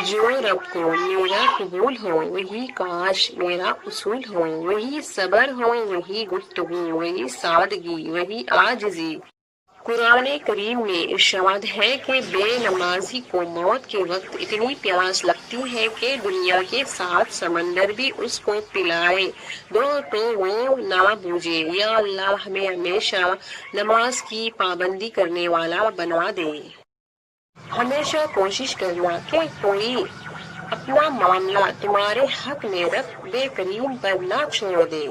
جو رب کو میرا قبول ہو وہی کاش میرا اصول ہو، وہی صبر ہو وہی گفتگو، وہی سادگی وہی عاجزی۔ قرآن کریم میں ارشاد ہے کہ بے نمازی کو موت کے وقت اتنی پیاس لگتی ہے کہ دنیا کے 7 سمندر بھی اس کو پلائے دو تو وہ نہ بوجھے۔ یا اللہ ہمیں ہمیشہ نماز کی پابندی کرنے والا بنا دے۔ ہمیشہ کوشش کرنا کہ کوئی اپنا معاملہ تمہارے حق میں رکھ بے کریم پر نہ چھوڑ دے۔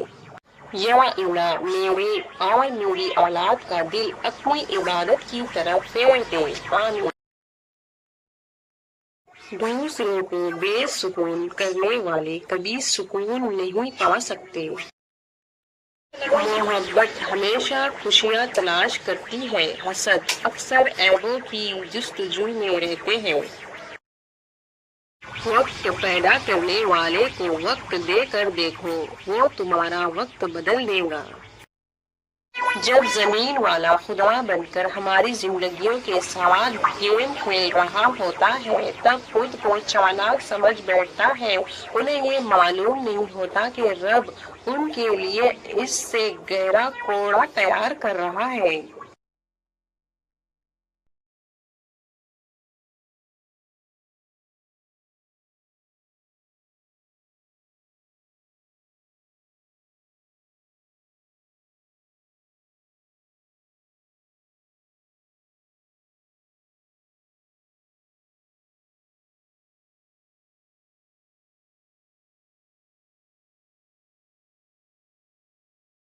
یا اللہ میرے اور میری اولاد کا دل اپنی عبادت کی طرف پھیر دے، آمین۔ دوسروں کو بے سکون کرنے والے کبھی سکون نہیں پا سکتے۔ محبت ہمیشہ خوشیاں تلاش کرتی ہے، حسد اکثر عیبوں کی جستجو میں رہتے ہیں۔ وقت پیدا کرنے والے کو وقت دے کر دیکھو، وہ تمہارا وقت بدل دے گا۔ جب زمین والا خدا بن کر ہماری زندگیوں کے ساتھ گیم کھیل رہا ہوتا ہے تب خود کو چالاک سمجھ بیٹھتا ہے۔ انہیں یہ معلوم نہیں ہوتا کہ رب ان کے لیے اس سے گہرا کوڑا تیار کر رہا ہے۔